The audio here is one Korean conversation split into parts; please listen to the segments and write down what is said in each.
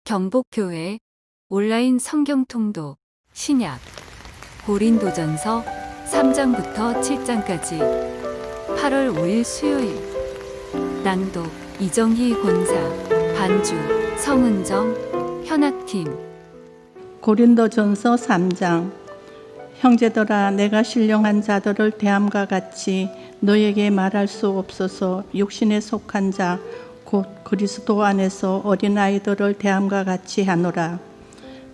경복교회 온라인 성경 통독 신약 고린도전서 3장부터 7장까지 8월 5일 수요일 낭독 이정희 권사 반주 성은정 현악팀 고린도전서 3장. 형제들아, 내가 신령한 자들을 대함과 같이 너에게 말할 수 없어서 육신에 속한 자 곧 그리스도 안에서 어린아이들을 대함과 같이 하노라.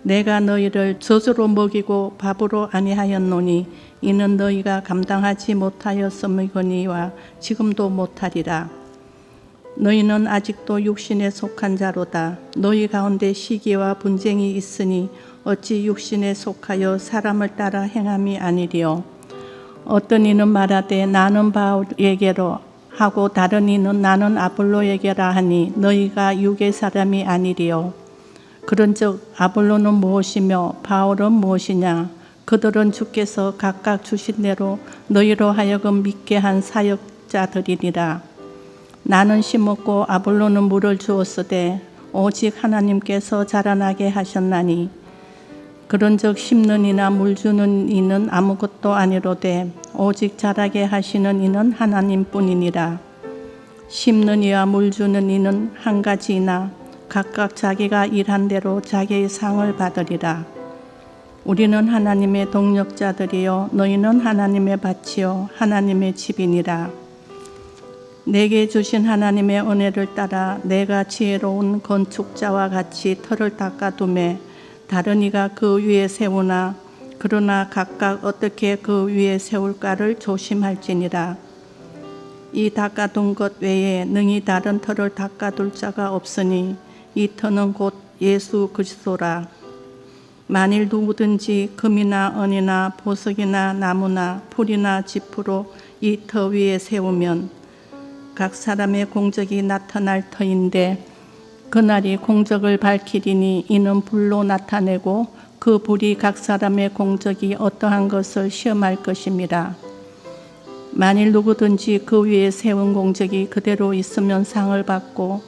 내가 너희를 젖으로 먹이고 밥으로 아니하였노니 이는 너희가 감당하지 못하였음이거니와 지금도 못하리라. 너희는 아직도 육신에 속한 자로다. 너희 가운데 시기와 분쟁이 있으니 어찌 육신에 속하여 사람을 따라 행함이 아니리요. 어떤 이는 말하되 나는 바울에게로 하고 다른 이는 나는 아볼로에게라 하니 너희가 육의 사람이 아니리요. 그런즉 아볼로는 무엇이며 바울은 무엇이냐? 그들은 주께서 각각 주신 대로 너희로 하여금 믿게 한 사역자들이니라. 나는 심었고 아볼로는 물을 주었으되 오직 하나님께서 자라나게 하셨나니 그런즉 심는 이나 물 주는 이는 아무것도 아니로되 오직 자라게 하시는 이는 하나님뿐이니라. 심는 이와 물 주는 이는 한 가지이나 각각 자기가 일한 대로 자기의 상을 받으리라. 우리는 하나님의 동력자들이요 너희는 하나님의 밭이요 하나님의 집이니라. 내게 주신 하나님의 은혜를 따라 내가 지혜로운 건축자와 같이 터를 닦아두매 다른 이가 그 위에 세우나 그러나 각각 어떻게 그 위에 세울까를 조심할지니라. 이 닦아둔 것 외에 능히 다른 터를 닦아둘 자가 없으니 이 터는 곧 예수 그리스도라. 만일 누구든지 금이나 은이나 보석이나 나무나 풀이나 지푸로 이 터 위에 세우면 각 사람의 공적이 나타날 터인데 그날이 공적을 밝히리니 이는 불로 나타내고 그 불이 각 사람의 공적이 어떠한 것을 시험할 것입니다. 만일 누구든지 그 위에 세운 공적이 그대로 있으면 상을 받고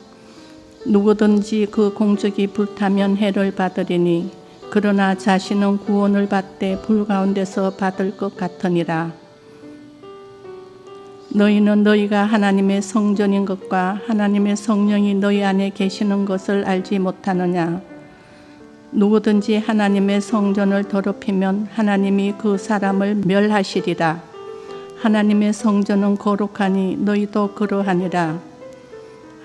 누구든지 그 공적이 불타면 해를 받으리니 그러나 자신은 구원을 받되 불 가운데서 받을 것 같으니라. 너희는 너희가 하나님의 성전인 것과 하나님의 성령이 너희 안에 계시는 것을 알지 못하느냐? 누구든지 하나님의 성전을 더럽히면 하나님이 그 사람을 멸하시리라. 하나님의 성전은 거룩하니 너희도 그러하니라.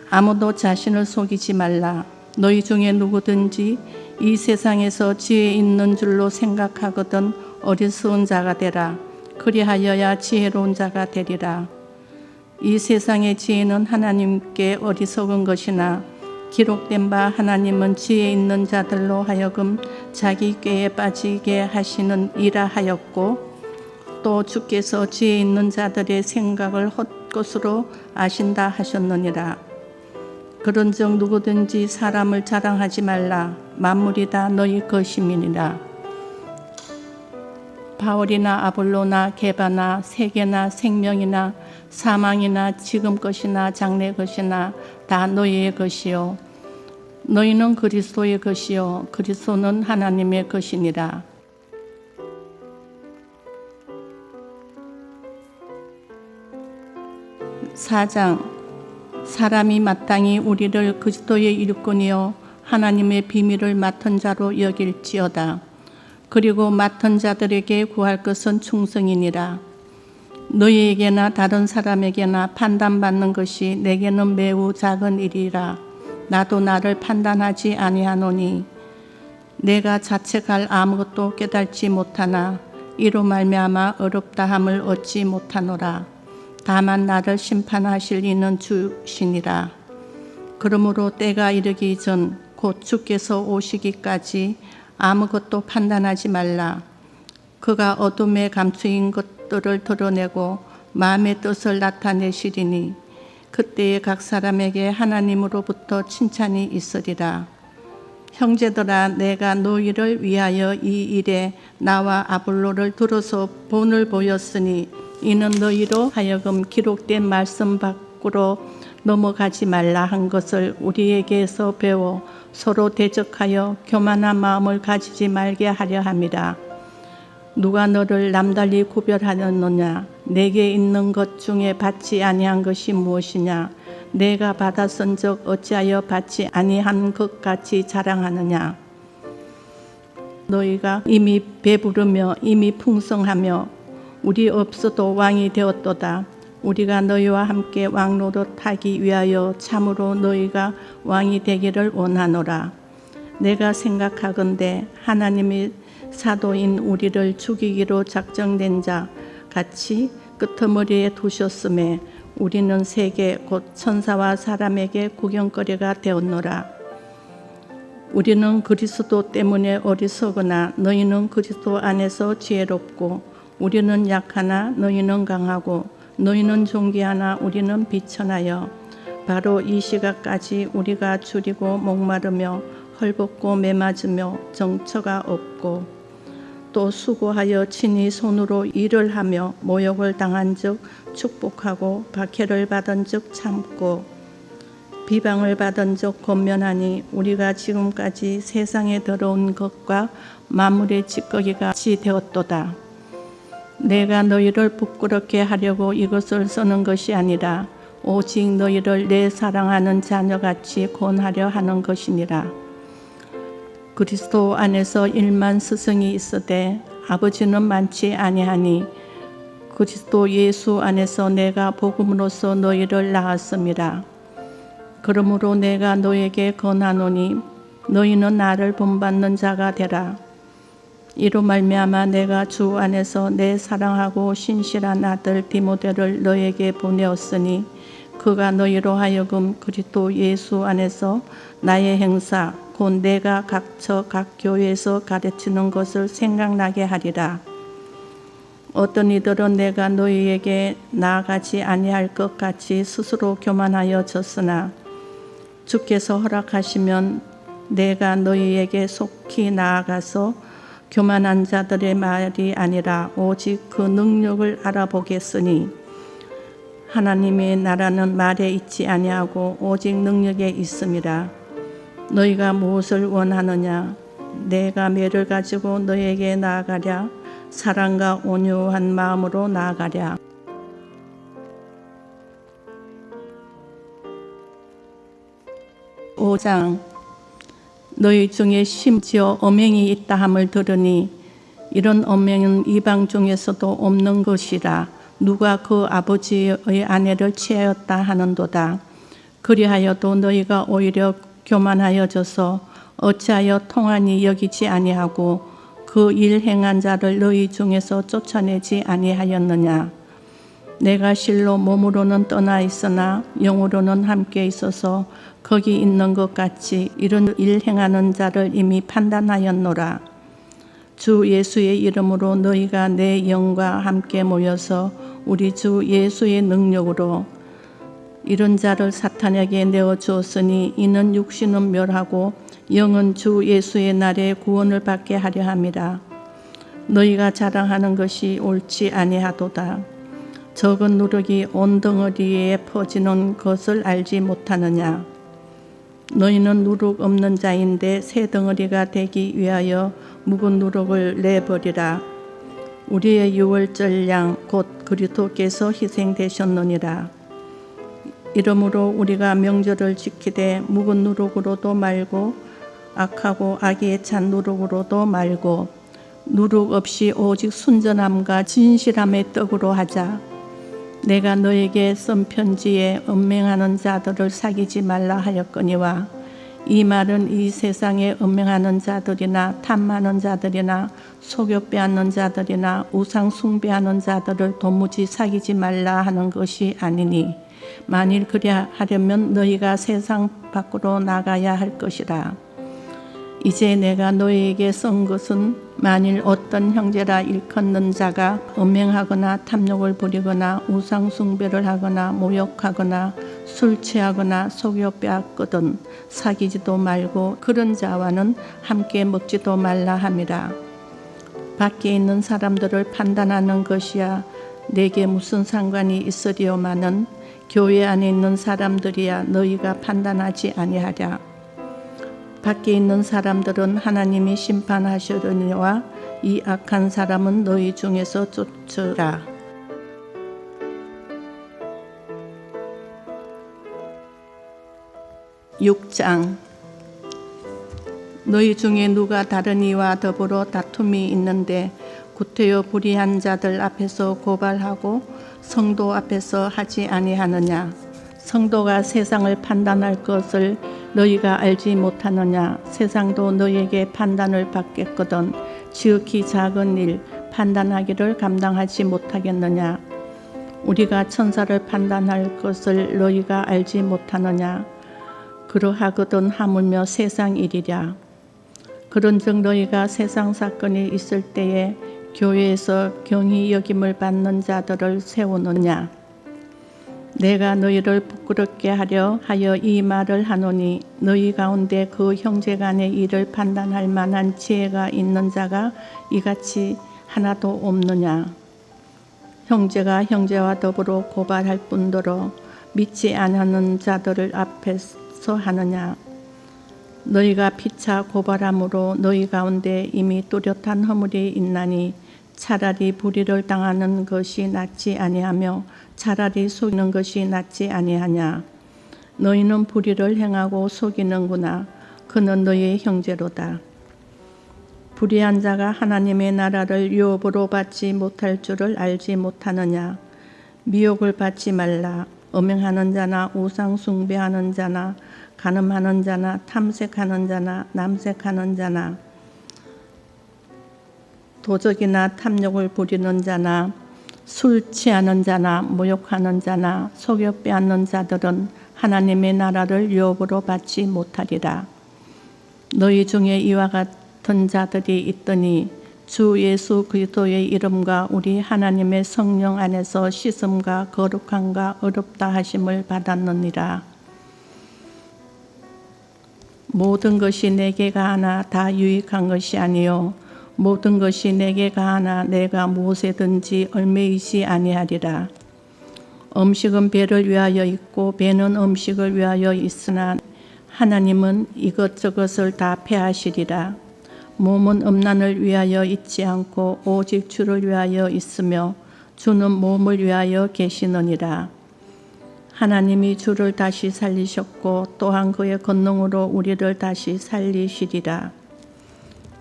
아무도 자신을 속이지 말라. 너희 중에 누구든지 이 세상에서 지혜 있는 줄로 생각하거든 어리석은 자가 되라. 그리하여야 지혜로운 자가 되리라. 이 세상의 지혜는 하나님께 어리석은 것이나 기록된 바 하나님은 지혜 있는 자들로 하여금 자기 꾀에 빠지게 하시는 이라 하였고 또 주께서 지혜 있는 자들의 생각을 헛것으로 아신다 하셨느니라. 그런즉 누구든지 사람을 자랑하지 말라. 만물이 다 너희 것임이니라. 바울이나 아볼로나 게바나 세계나 생명이나 사망이나 지금 것이나 장래 것이나 다 너희의 것이요 너희는 그리스도의 것이요 그리스도는 하나님의 것이니라. 사장. 사람이 마땅히 우리를 그리스도의 일꾼이요 하나님의 비밀을 맡은 자로 여길지어다. 그리고 맡은 자들에게 구할 것은 충성이니라. 너희에게나 다른 사람에게나 판단받는 것이 내게는 매우 작은 일이라. 나도 나를 판단하지 아니하노니 내가 자책할 아무것도 깨달지 못하나 이로 말미암아 어렵다함을 얻지 못하노라. 다만 나를 심판하실 이는 주시니라. 그러므로 때가 이르기 전 곧 주께서 오시기까지 아무것도 판단하지 말라. 그가 어둠에 감추인 것들을 드러내고 마음의 뜻을 나타내시리니 그때에 각 사람에게 하나님으로부터 칭찬이 있으리라. 형제들아, 내가 너희를 위하여 이 일에 나와 아볼로를 들어서 본을 보였으니 이는 너희로 하여금 기록된 말씀 밖으로 넘어가지 말라 한 것을 우리에게서 배워 서로 대적하여 교만한 마음을 가지지 말게 하려 함이라. 누가 너를 남달리 구별하였느냐? 내게 있는 것 중에 받지 아니한 것이 무엇이냐? 내가 받았은즉 어찌하여 받지 아니한 것 같이 자랑하느냐? 너희가 이미 배부르며 이미 풍성하며 우리 없어도 왕이 되었도다. 우리가 너희와 함께 왕노릇하기 위하여 참으로 너희가 왕이 되기를 원하노라. 내가 생각하건대 하나님이 사도인 우리를 죽이기로 작정된 자 같이 끄트머리에 두셨음에 우리는 세계 곧 천사와 사람에게 구경거리가 되었노라. 우리는 그리스도 때문에 어리석으나 너희는 그리스도 안에서 지혜롭고 우리는 약하나 너희는 강하고 너희는 존귀하나 우리는 비천하여 바로 이 시각까지 우리가 줄이고 목마르며 헐벗고 매맞으며 정처가 없고 또 수고하여 친히 손으로 일을 하며 모욕을 당한 즉 축복하고 박해를 받은 즉 참고 비방을 받은 즉 권면하니 우리가 지금까지 세상에 들어온 것과 만물의 찌꺼기가 같이 되었도다. 내가 너희를 부끄럽게 하려고 이것을 쓰는 것이 아니라 오직 너희를 내 사랑하는 자녀같이 권하려 하는 것이니라. 그리스도 안에서 1만 스승이 있으되 아버지는 많지 아니하니 그리스도 예수 안에서 내가 복음으로써 너희를 낳았음이라. 그러므로 내가 너에게 권하노니 너희는 나를 본받는 자가 되라. 이로 말미암아 내가 주 안에서 내 사랑하고 신실한 아들 디모데를 너에게 보내었으니 그가 너희로 하여금 그리스도 예수 안에서 나의 행사 곧 내가 각처 각 교회에서 가르치는 것을 생각나게 하리라. 어떤 이들은 내가 너희에게 나아가지 아니할 것 같이 스스로 교만하여 졌으나 주께서 허락하시면 내가 너희에게 속히 나아가서 교만한 자들의 말이 아니라 오직 그 능력을 알아보겠으니 하나님의 나라는 말에 있지 아니하고 오직 능력에 있음이라. 너희가 무엇을 원하느냐? 내가 매를 가지고 너에게 나아가랴. 사랑과 온유한 마음으로 나아가랴. 오 장 너희 중에 심지어 엄행이 있다 함을 들으니 이런 엄행은 이방 중에서도 없는 것이라. 누가 그 아버지의 아내를 취하였다 하는도다. 그리하여도 너희가 오히려 교만하여져서 어찌하여 통한이 여기지 아니하고 그 일 행한 자를 너희 중에서 쫓아내지 아니하였느냐. 내가 실로 몸으로는 떠나 있으나 영으로는 함께 있어서 거기 있는 것 같이 이런 일 행하는 자를 이미 판단하였노라. 주 예수의 이름으로 너희가 내 영과 함께 모여서 우리 주 예수의 능력으로 이런 자를 사탄에게 내어주었으니 이는 육신은 멸하고 영은 주 예수의 날에 구원을 받게 하려 함이라. 너희가 자랑하는 것이 옳지 아니하도다. 적은 누룩이 온 덩어리에 퍼지는 것을 알지 못하느냐. 너희는 누룩 없는 자인데 새 덩어리가 되기 위하여 묵은 누룩을 내버리라. 우리의 유월절 양 곧 그리스도께서 희생되셨느니라. 이러므로 우리가 명절을 지키되 묵은 누룩으로도 말고 악하고 악에 찬 누룩으로도 말고 누룩 없이 오직 순전함과 진실함의 떡으로 하자. 내가 너에게 쓴 편지에 음행하는 자들을 사귀지 말라 하였거니와 이 말은 이 세상에 음행하는 자들이나 탐하는 자들이나 속여 빼앗는 자들이나 우상 숭배하는 자들을 도무지 사귀지 말라 하는 것이 아니니 만일 그리하려면 너희가 세상 밖으로 나가야 할 것이라. 이제 내가 너희에게 쓴 것은 만일 어떤 형제라 일컫는 자가 음행하거나 탐욕을 부리거나 우상 숭배를 하거나 모욕하거나 술 취하거나 속여 빼앗거든 사귀지도 말고 그런 자와는 함께 먹지도 말라 함이라. 밖에 있는 사람들을 판단하는 것이야 내게 무슨 상관이 있으리요마는 교회 안에 있는 사람들이야 너희가 판단하지 아니하랴. 밖에 있는 사람들은 하나님이 심판하시려니와 이 악한 사람은 너희 중에서 쫓으라. 6장. 너희 중에 누가 다른 이와 더불어 다툼이 있는데 구태여 불의한 자들 앞에서 고발하고 성도 앞에서 하지 아니하느냐. 성도가 세상을 판단할 것을 너희가 알지 못하느냐. 세상도 너희에게 판단을 받겠거든 지극히 작은 일 판단하기를 감당하지 못하겠느냐. 우리가 천사를 판단할 것을 너희가 알지 못하느냐. 그러하거든 하물며 세상 일이랴. 그런즉 너희가 세상 사건이 있을 때에 교회에서 경히 여김을 받는 자들을 세우느냐. 내가 너희를 부끄럽게 하려 하여 이 말을 하노니 너희 가운데 그 형제간의 일을 판단할 만한 지혜가 있는 자가 이같이 하나도 없느냐. 형제가 형제와 더불어 고발할 뿐더러 믿지 않는 자들을 앞에서 하느냐. 너희가 피차 고발함으로 너희 가운데 이미 뚜렷한 허물이 있나니 차라리 불의를 당하는 것이 낫지 아니하며 차라리 속이는 것이 낫지 아니하냐. 너희는 불의를 행하고 속이는구나. 그는 너희의 형제로다. 불의한 자가 하나님의 나라를 유업으로 받지 못할 줄을 알지 못하느냐. 미혹을 받지 말라. 음행하는 자나 우상 숭배하는 자나 간음하는 자나 탐색하는 자나 남색하는 자나 도적이나 탐욕을 부리는 자나 술 취하는 자나 모욕하는 자나 속여 빼앗는 자들은 하나님의 나라를 유업으로 받지 못하리라. 너희 중에 이와 같은 자들이 있더니 주 예수 그리스도의 이름과 우리 하나님의 성령 안에서 씻음과 거룩함과 의롭다 하심을 받았느니라. 모든 것이 내게 가하나 다 유익한 것이 아니요 모든 것이 내게 가하나 내가 무엇에든지 얽매이지 아니하리라. 음식은 배를 위하여 있고 배는 음식을 위하여 있으나 하나님은 이것저것을 다 폐하시리라. 몸은 음란을 위하여 있지 않고 오직 주를 위하여 있으며 주는 몸을 위하여 계시느니라. 하나님이 주를 다시 살리셨고 또한 그의 권능으로 우리를 다시 살리시리라.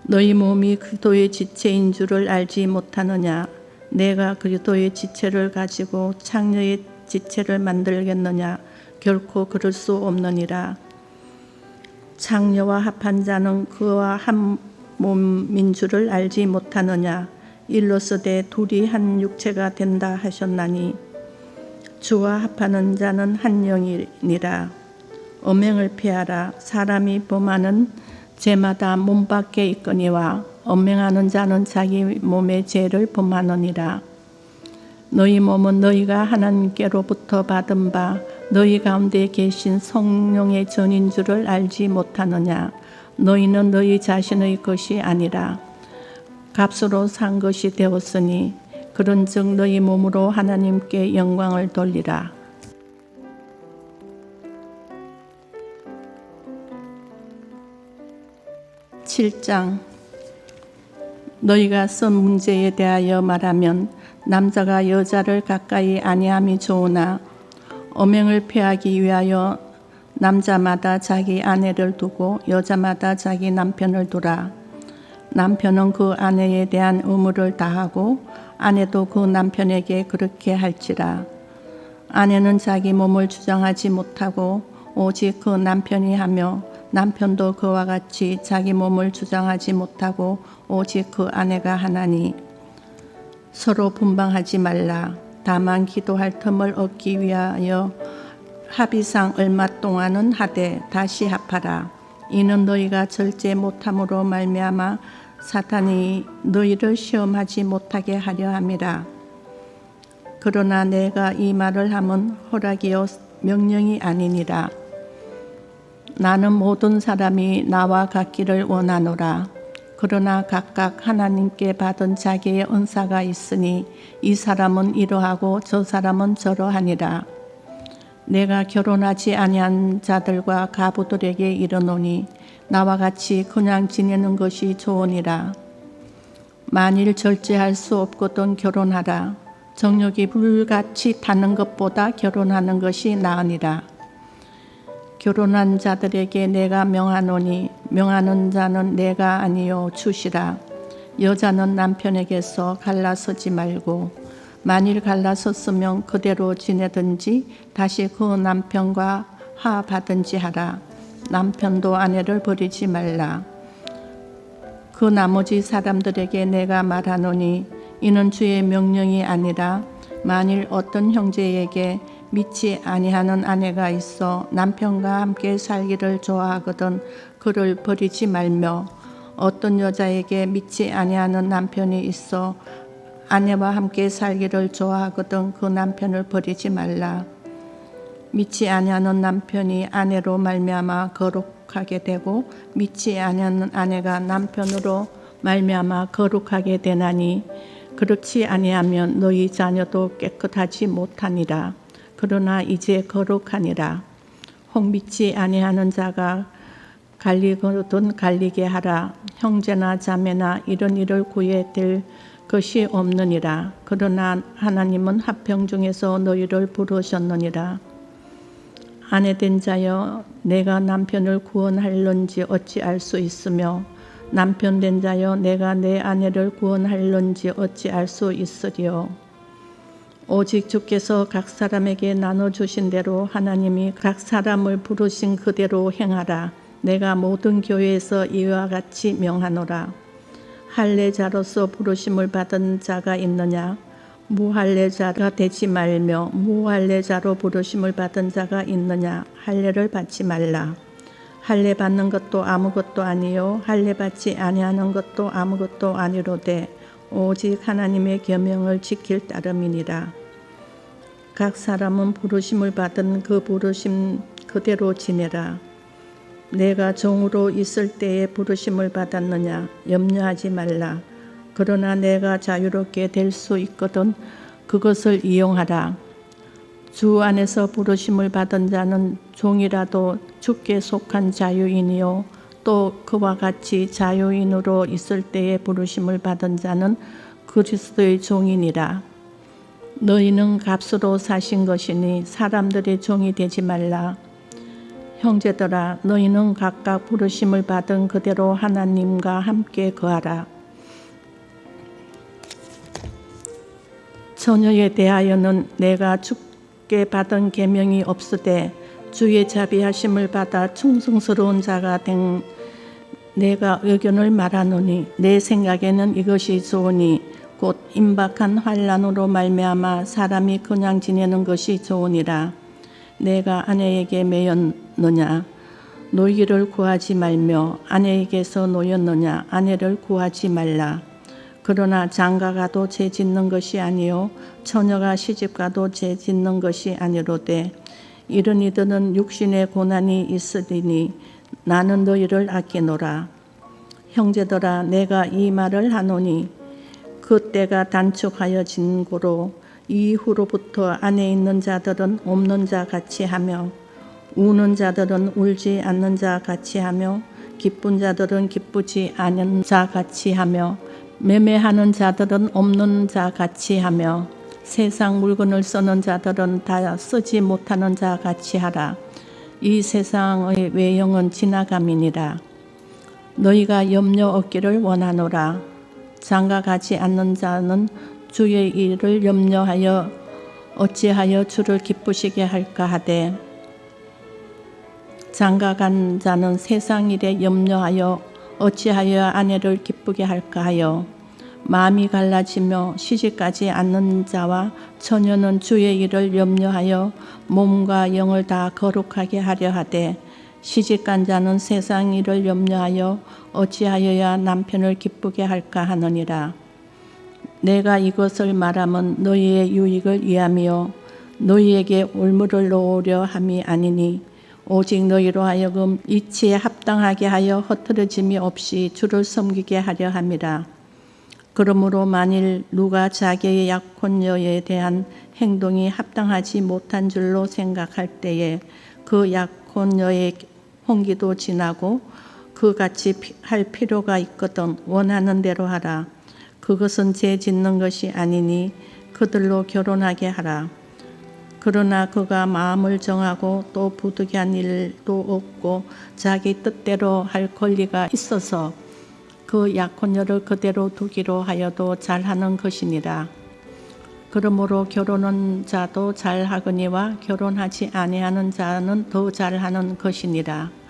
너희 몸이 그리스도의 지체인 줄을 알지 못하느냐. 내가 그리스도의 지체를 가지고 창녀의 지체를 만들겠느냐. 결코 그럴 수 없느니라. 창녀와 합한 자는 그와 한 몸인 줄을 알지 못하느냐. 일러스되 둘이 한 육체가 된다 하셨나니 주와 합하는 자는 한 영이니라. 음행을 피하라. 사람이 범하는 죄마다 몸 밖에 있거니와 음행하는 자는 자기 몸의 죄를 범하느니라. 너희 몸은 너희가 하나님께로부터 받은 바 너희 가운데 계신 성령의 전인 줄을 알지 못하느냐. 너희는 너희 자신의 것이 아니라 값으로 산 것이 되었으니 그런즉 너희 몸으로 하나님께 영광을 돌리라. (7장) 너희가 쓴 문제에 대하여 말하면 남자가 여자를 가까이 아니함이 좋으나 음행을 피하기 위하여 남자마다 자기 아내를 두고 여자마다 자기 남편을 두라. 남편은 그 아내에 대한 의무를 다하고 아내도 그 남편에게 그렇게 할지라. 아내는 자기 몸을 주장하지 못하고 오직 그 남편이 하며 남편도 그와 같이 자기 몸을 주장하지 못하고 오직 그 아내가 하나니 서로 분방하지 말라. 다만 기도할 틈을 얻기 위하여 합의상 얼마 동안은 하되 다시 합하라. 이는 너희가 절제 못함으로 말미암아 사탄이 너희를 시험하지 못하게 하려 함이라. 그러나 내가 이 말을 함은 허락이요 명령이 아니니라. 나는 모든 사람이 나와 같기를 원하노라. 그러나 각각 하나님께 받은 자기의 은사가 있으니 이 사람은 이러하고 저 사람은 저러하니라. 내가 결혼하지 아니한 자들과 가부들에게 이르노니 나와 같이 그냥 지내는 것이 좋으니라. 만일 절제할 수 없거든 결혼하라. 정욕이 불같이 타는 것보다 결혼하는 것이 나으니라. 결혼한 자들에게 내가 명하노니 명하는 자는 내가 아니요 주시라. 여자는 남편에게서 갈라서지 말고 만일 갈라섰으면 그대로 지내든지 다시 그 남편과 화하든지 하라. 남편도 아내를 버리지 말라. 그 나머지 사람들에게 내가 말하노니 이는 주의 명령이 아니라 만일 어떤 형제에게 믿지 아니하는 아내가 있어 남편과 함께 살기를 좋아하거든 그를 버리지 말며 어떤 여자에게 믿지 아니하는 남편이 있어 아내와 함께 살기를 좋아하거든 그 남편을 버리지 말라. 믿지 아니하는 남편이 아내로 말미암아 거룩하게 되고 믿지 아니하는 아내가 남편으로 말미암아 거룩하게 되나니 그렇지 아니하면 너희 자녀도 깨끗하지 못하니라. 그러나 이제 거룩하니라. 혹 믿지 아니하는 자가 갈리거든 갈리게 하라. 형제나 자매나 이런 일을 구해될 것이 없느니라. 그러나 하나님은 합평 중에서 너희를 부르셨느니라. 아내된 자여 내가 남편을 구원할런지 어찌 알 수 있으며 남편된 자여 내가 내 아내를 구원할런지 어찌 알 수 있으리요. 오직 주께서 각 사람에게 나눠주신 대로 하나님이 각 사람을 부르신 그대로 행하라. 내가 모든 교회에서 이와 같이 명하노라. 할례자로서 부르심을 받은 자가 있느냐? 무할례자가 되지 말며 무할례자로 부르심을 받은 자가 있느냐? 할례를 받지 말라. 할례 받는 것도 아무것도 아니요 할례 받지 아니하는 것도 아무것도 아니로되 오직 하나님의 계명을 지킬 따름이니라. 각 사람은 부르심을 받은 그 부르심 그대로 지내라. 내가 종으로 있을 때에 부르심을 받았느냐? 염려하지 말라. 그러나 내가 자유롭게 될 수 있거든 그것을 이용하라. 주 안에서 부르심을 받은 자는 종이라도 주께 속한 자유인이요 또 그와 같이 자유인으로 있을 때에 부르심을 받은 자는 그리스도의 종이니라. 너희는 값으로 사신 것이니 사람들의 종이 되지 말라. 형제들아 너희는 각각 부르심을 받은 그대로 하나님과 함께 거하라. 처녀에 대하여는 내가 주께 받은 계명이 없으되 주의 자비하심을 받아 충성스러운 자가 된 내가 의견을 말하노니 내 생각에는 이것이 좋으니 곧 임박한 환난으로 말미암아 사람이 그냥 지내는 것이 좋으니라. 내가 아내에게 매였느냐? 노이를 구하지 말며 아내에게서 노였느냐? 아내를 구하지 말라. 그러나 장가가도 죄 짓는 것이 아니요 처녀가 시집가도 죄 짓는 것이 아니로되 이런 이들은 육신의 고난이 있으리니 나는 너희를 아끼노라. 형제들아 내가 이 말을 하노니 그 때가 단축하여진 고로 이후로부터 안에 있는 자들은 없는 자 같이 하며 우는 자들은 울지 않는 자 같이 하며 기쁜 자들은 기쁘지 않은 자 같이 하며 매매하는 자들은 없는 자 같이 하며 세상 물건을 쓰는 자들은 다 쓰지 못하는 자 같이 하라. 이 세상의 외형은 지나감이니라. 너희가 염려 없기를 원하노라. 장가가지 않는 자는 주의 일을 염려하여 어찌하여 주를 기쁘시게 할까 하되 장가간 자는 세상 일에 염려하여 어찌하여 아내를 기쁘게 할까 하여 마음이 갈라지며 시집가지 않는 자와 처녀는 주의 일을 염려하여 몸과 영을 다 거룩하게 하려 하되 시집간 자는 세상 일을 염려하여 어찌하여야 남편을 기쁘게 할까 하느니라. 내가 이것을 말함은 너희의 유익을 위함이요 너희에게 올무를 놓으려 함이 아니니 오직 너희로 하여금 이치에 합당하게 하여 허트러짐이 없이 주를 섬기게 하려 함이라. 그러므로 만일 누가 자기의 약혼녀에 대한 행동이 합당하지 못한 줄로 생각할 때에 그 약혼녀의 혼기도 지나고 그같이 할 필요가 있거든 원하는 대로 하라. 그것은 죄 짓는 것이 아니니 그들로 결혼하게 하라. 그러나 그가 마음을 정하고 또 부득이한 일도 없고 자기 뜻대로 할 권리가 있어서 그 약혼녀를 그대로 두기로 하여도 잘하는 것이니라. 그러므로 결혼한 자도 잘하거니와 결혼하지 아니하는 자는 더 잘하는 것이니라.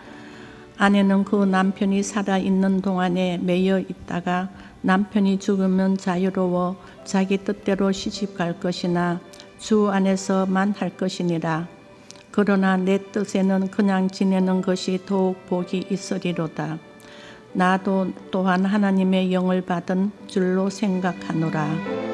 아내는 그 남편이 살아있는 동안에 매여 있다가 남편이 죽으면 자유로워 자기 뜻대로 시집갈 것이나 주 안에서만 할 것이니라. 그러나 내 뜻에는 그냥 지내는 것이 더욱 복이 있으리로다. 나도 또한 하나님의 영을 받은 줄로 생각하노라.